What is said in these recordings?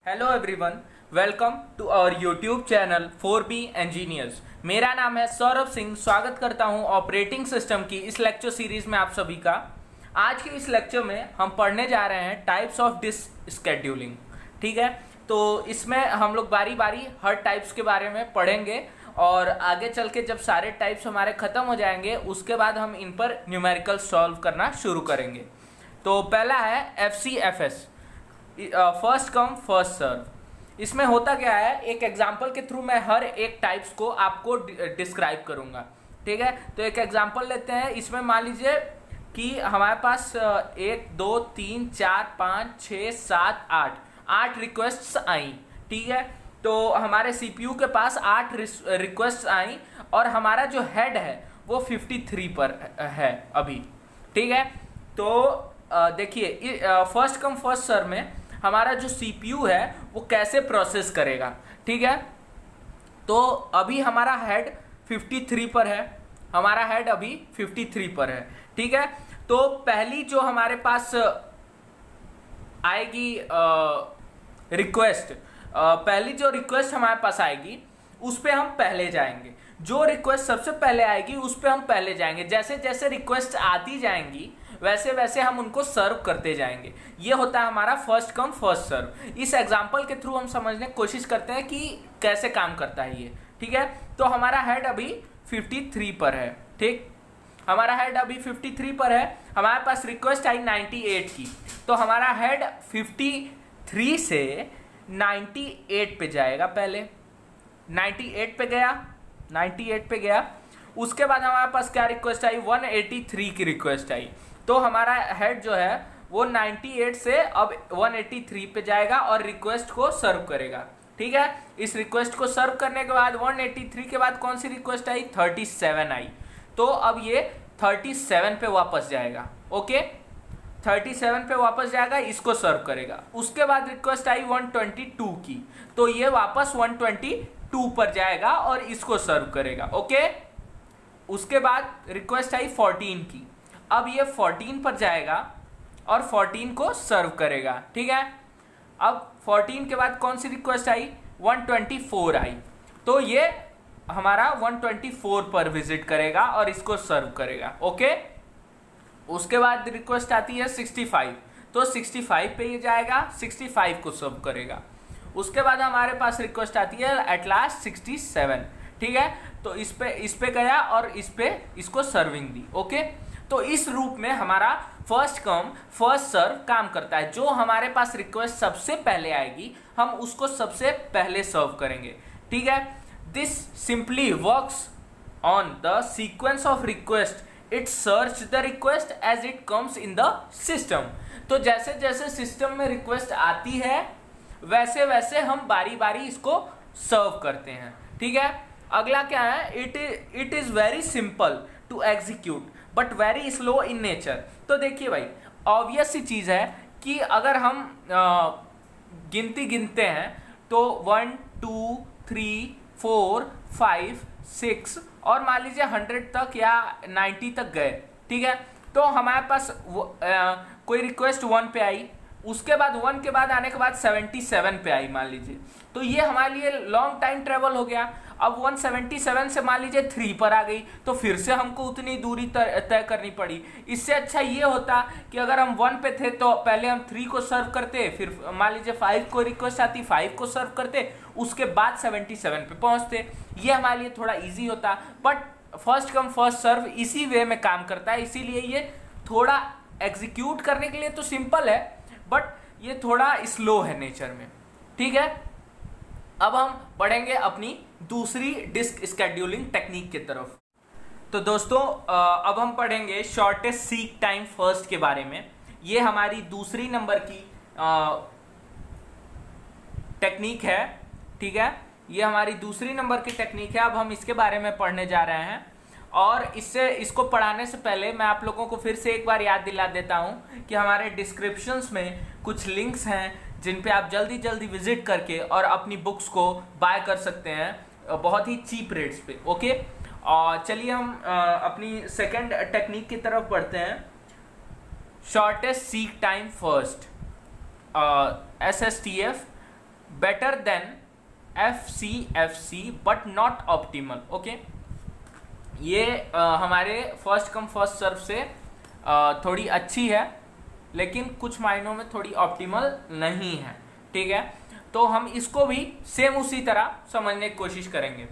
Hello everyone, welcome to our YouTube channel 4B engineers. मेरा नाम है सौरभ सिंह। स्वागत करता हूं ऑपरेटिंग सिस्टम की इस लेक्चर सीरीज में आप सभी का। आज के इस लेक्चर में हम पढ़ने जा रहे हैं टाइप्स ऑफ डिस्क स्केड्यूलिंग। ठीक है, तो इसमें हम लोग बारी बारी हर टाइप्स के बारे में पढ़ेंगे और आगे चल के जब सारे टाइप्स हमारे ख़त्म हो जाएंगे उसके बाद हम इन पर न्यूमेरिकल सॉल्व करना शुरू करेंगे। तो पहला है FCFS, first come first serve. इसमें होता क्या है, एक एग्जांपल के थ्रू मैं हर एक टाइप्स को आपको डिस्क्राइब करूंगा। ठीक है, तो एक एग्जांपल लेते हैं। इसमें मान लीजिए कि हमारे पास 1 2 3 4 5 6 7 8 रिक्वेस्ट्स आई। ठीक है, तो हमारे CPU के पास 8 रिक्वेस्ट आई और हमारा जो हेड है वो 53 पर है अभी। ठीक है, तो देखिए फर्स्ट कम फर्स्ट सर्व में हमारा जो CPU है वो कैसे प्रोसेस करेगा। ठीक है, तो अभी हमारा हेड 53 पर है, हमारा हेड अभी 53 पर है। ठीक है, तो पहली जो हमारे पास आएगी रिक्वेस्ट, पहली जो रिक्वेस्ट हमारे पास आएगी उस पर हम पहले जाएंगे। जो रिक्वेस्ट सबसे पहले आएगी उस पर हम पहले जाएंगे। जैसे जैसे रिक्वेस्ट आती जाएंगी वैसे वैसे हम उनको सर्व करते जाएंगे। ये होता है हमारा फर्स्ट कम फर्स्ट सर्व। इस एग्जांपल के थ्रू हम समझने की कोशिश करते हैं कि कैसे काम करता है ये। ठीक है, तो हमारा हेड अभी 53 पर है। ठीक, हमारा हेड अभी 53 पर है। हमारे पास रिक्वेस्ट आई 98 की, तो हमारा हेड 53 से 98 पे जाएगा। पहले 98 पे गया, 98 पे गया। उसके बाद हमारे पास क्या रिक्वेस्ट आई, 183 की रिक्वेस्ट आई। तो हमारा हेड जो है वो 98 से अब 183 पे जाएगा और रिक्वेस्ट को सर्व करेगा। ठीक है, इस रिक्वेस्ट को सर्व करने के बाद 183 के बाद कौन सी रिक्वेस्ट आई, 37 आई। तो अब ये 37 पे वापस जाएगा। ओके, 37 पे वापस जाएगा, इसको सर्व करेगा। उसके बाद रिक्वेस्ट आई 122 की, तो ये वापस 122 पर जाएगा और इसको सर्व करेगा। ओके, उसके बाद रिक्वेस्ट आई 14 की, अब ये 14 पर जाएगा और 14 को सर्व करेगा। ठीक है, अब 14 के बाद कौन सी रिक्वेस्ट आई, 124 आई, तो ये हमारा 124 पर विजिट करेगा और इसको सर्व करेगा। ओके, उसके बाद रिक्वेस्ट आती है 65, तो 65 पे ये जाएगा, 65 को सर्व करेगा। उसके बाद हमारे पास रिक्वेस्ट आती है एट लास्ट 67। ठीक है, तो इस पे गया और इसको सर्विंग दी। ओके, तो इस रूप में हमारा फर्स्ट कम फर्स्ट सर्व काम करता है। जो हमारे पास रिक्वेस्ट सबसे पहले आएगी हम उसको सबसे पहले सर्व करेंगे। ठीक है, this simply works on the sequence of request. It search the request as it comes in the system. तो जैसे जैसे सिस्टम में रिक्वेस्ट आती है वैसे वैसे हम बारी बारी इसको सर्व करते हैं। ठीक है, अगला क्या है, it is very simple to execute but very slow in nature. तो देखिए भाई, ऑब्वियस सी चीज है कि अगर हम गिनती गिनते हैं तो 1 2 3 4 5 6 और मान लीजिए 100 तक या 90 तक गए। ठीक है, तो हमारे पास कोई रिक्वेस्ट 1 पे आई, उसके बाद 1 के बाद आने के बाद 77 पे आई मान लीजिए, तो ये हमारे लिए लॉन्ग टाइम ट्रेवल हो गया। अब 177 से मान लीजिए 3 पर आ गई, तो फिर से हमको उतनी दूरी तय करनी पड़ी। इससे अच्छा ये होता कि अगर हम 1 पे थे तो पहले हम 3 को सर्व करते, फिर मान लीजिए 5 को रिक्वेस्ट आती, 5 को सर्व करते, उसके बाद 77 पे पहुंचते। ये हमारे लिए थोड़ा ईजी होता, but first come first serve इसी वे में काम करता है। इसीलिए ये थोड़ा एग्जीक्यूट करने के लिए तो सिंपल है बट ये थोड़ा स्लो है नेचर में। ठीक है, अब हम बढ़ेंगे अपनी दूसरी डिस्क स्केड्यूलिंग टेक्निक की तरफ। तो दोस्तों अब हम पढ़ेंगे शॉर्टेस्ट सीक टाइम फर्स्ट के बारे में। ये हमारी दूसरी नंबर की टेक्निक है। ठीक है, ये हमारी दूसरी नंबर की टेक्निक है। अब हम इसके बारे में पढ़ने जा रहे हैं और इसको पढ़ाने से पहले मैं आप लोगों को फिर से एक बार याद दिला देता हूं कि हमारे डिस्क्रिप्शंस में कुछ लिंक्स हैं जिन पे आप जल्दी जल्दी विजिट करके और अपनी बुक्स को बाय कर सकते हैं बहुत ही चीप रेट्स पे। ओके, और चलिए हम अपनी सेकंड टेक्निक की तरफ बढ़ते हैं, shortest seek time first, SSTF। Better than FC but not optimal. Okay, ये हमारे फर्स्ट कम फर्स्ट सर्व से थोड़ी अच्छी है, लेकिन कुछ मायनों में थोड़ी ऑप्टिमल नहीं है। ठीक है, तो हम इसको भी सेम उसी तरह समझने की कोशिश करेंगे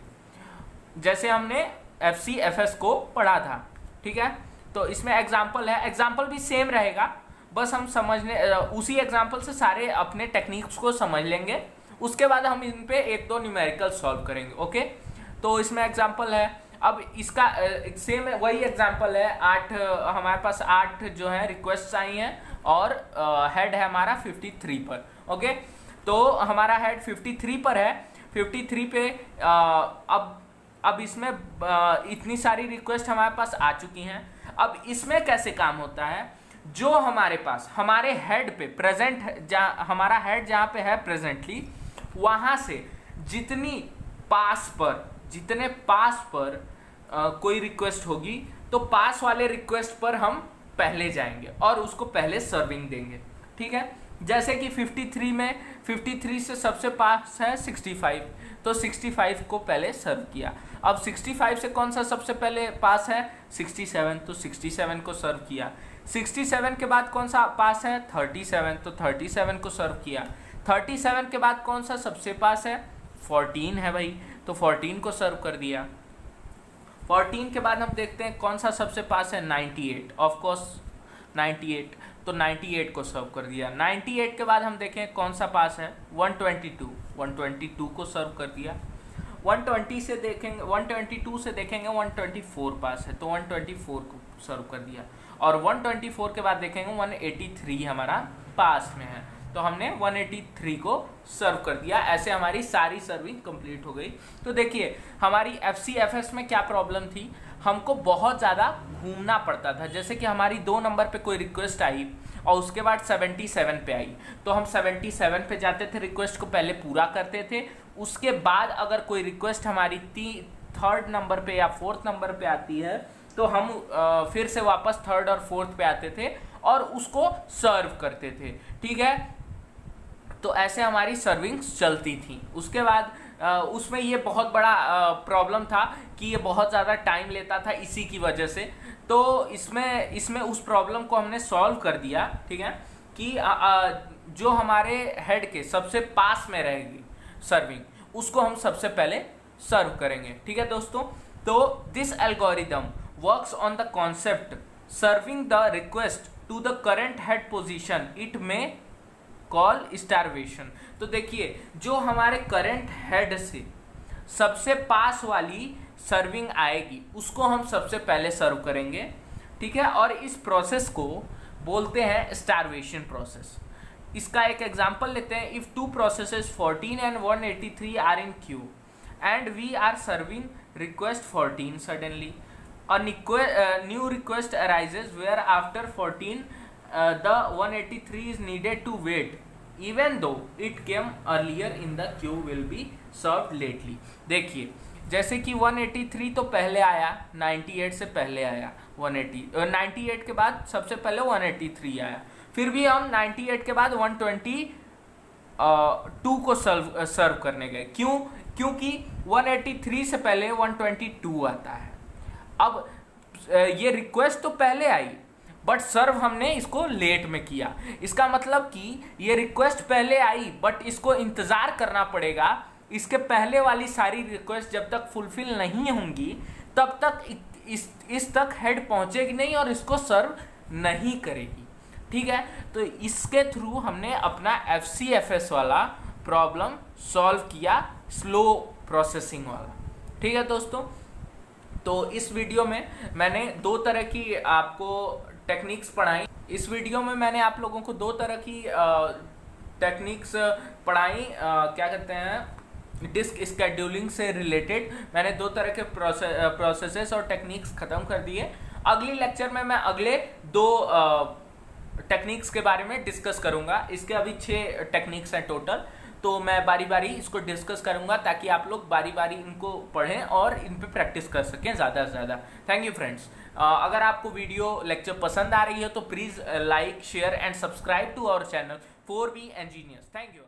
जैसे हमने FC FS को पढ़ा था। ठीक है, तो इसमें एग्जाम्पल है, एग्जाम्पल भी सेम रहेगा, बस हम समझने उसी एग्जाम्पल से सारे अपने टेक्निक्स को समझ लेंगे, उसके बाद हम इन पे एक दो न्यूमेरिकल सॉल्व करेंगे। ओके, तो इसमें एग्जाम्पल है, अब इसका सेम वही एग्जाम्पल है, 8 हमारे पास 8 जो है रिक्वेस्ट आई हैं और हेड है हमारा 53 पर। ओके, तो हमारा हेड 53 पर है, 53 पे अब इसमें इतनी सारी रिक्वेस्ट हमारे पास आ चुकी हैं। अब इसमें कैसे काम होता है, जो हमारे पास हमारे हेड पे प्रेजेंट हमारा हेड जहाँ पे है प्रेजेंटली, वहाँ से जितने पास पर कोई रिक्वेस्ट होगी, तो पास वाले रिक्वेस्ट पर हम पहले जाएंगे और उसको पहले सर्विंग देंगे। ठीक है, जैसे कि 53 से सबसे पास है 65, तो 65 को पहले सर्व किया। अब 65 से कौन सा सबसे पहले पास है 67, तो 67 को सर्व किया। 67 के बाद कौन सा पास है 37, तो 37 को सर्व किया। 37 के बाद कौन सा सबसे पास है 14 है भाई, तो 14 को सर्व कर दिया। 14 के बाद हम देखते हैं कौन सा सबसे पास है 98, ऑफ कोर्स 98, तो 98 को सर्व कर दिया। 98 के बाद हम देखें कौन सा पास है 122 को सर्व कर दिया। 122 से देखेंगे 124 पास है, तो 124 को सर्व कर दिया। और 124 के बाद देखेंगे 183 हमारा पास में है, तो हमने 183 को सर्व कर दिया। ऐसे हमारी सारी सर्विंग कंप्लीट हो गई। तो देखिए हमारी FC FS में क्या प्रॉब्लम थी, हमको बहुत ज़्यादा घूमना पड़ता था। जैसे कि हमारी 2 नंबर पे कोई रिक्वेस्ट आई और उसके बाद 77 पे आई, तो हम 77 पे जाते थे, रिक्वेस्ट को पहले पूरा करते थे। उसके बाद अगर कोई रिक्वेस्ट हमारी 3rd नंबर पे या 4th नंबर पे आती है, तो हम फिर से वापस 3rd और 4th पे आते थे और उसको सर्व करते थे। ठीक है, तो ऐसे हमारी सर्विंग्स चलती थी। उसके बाद उसमें ये बहुत बड़ा प्रॉब्लम था कि ये बहुत ज़्यादा टाइम लेता था इसी की वजह से। तो इसमें उस प्रॉब्लम को हमने सॉल्व कर दिया। ठीक है, कि जो हमारे हेड के सबसे पास में रहेगी सर्विंग, उसको हम सबसे पहले सर्व करेंगे। ठीक है दोस्तों, तो this algorithm works on the concept serving the request to the current head position, it में कॉल स्टारवेशन। तो देखिए जो हमारे करंट हेड से सबसे पास वाली सर्विंग आएगी उसको हम सबसे पहले सर्व करेंगे। ठीक है, और इस प्रोसेस को बोलते हैं स्टारवेशन प्रोसेस। इसका एक एग्जांपल लेते हैं। If 2 processes 14 and 183 are in queue and we are serving request 14, suddenly a new request arises where after 14 the 183 is needed to wait even though it came earlier in the queue will be served lately। देखिए जैसे कि 183 तो पहले आया, 98 से पहले आया 98 के बाद सबसे पहले 183 आया, फिर भी हम 98 के बाद 122 को सर्व करने गए। क्यों? क्योंकि 183 से पहले 122 आता है। अब ये रिक्वेस्ट तो पहले आई बट सर्व हमने इसको लेट में किया। इसका मतलब कि ये रिक्वेस्ट पहले आई बट इसको इंतज़ार करना पड़ेगा। इसके पहले वाली सारी रिक्वेस्ट जब तक फुलफिल नहीं होंगी तब तक इस तक हेड पहुंचेगी नहीं और इसको सर्व नहीं करेगी। ठीक है, तो इसके थ्रू हमने अपना FCFS वाला प्रॉब्लम सॉल्व किया, स्लो प्रोसेसिंग वाला। ठीक है दोस्तों, तो इस वीडियो में मैंने 2 तरह की आपको टेक्निक्स पढ़ाई। इस वीडियो में मैंने आप लोगों को 2 तरह की टेक्निक्स पढ़ाई। क्या कहते हैं, डिस्क स्केड्यूलिंग से रिलेटेड मैंने 2 तरह के प्रोसेसेस और टेक्निक्स ख़त्म कर दिए। अगली लेक्चर में मैं अगले 2 टेक्निक्स के बारे में डिस्कस करूंगा। इसके अभी 6 टेक्निक्स हैं टोटल, तो मैं बारी बारी इसको डिस्कस करूंगा ताकि आप लोग बारी बारी इनको पढ़ें और इन पे प्रैक्टिस कर सकें ज़्यादा से ज़्यादा। Thank you friends. अगर आपको वीडियो लेक्चर पसंद आ रही है तो please like, share and subscribe to our channel 4B engineers. Thank you.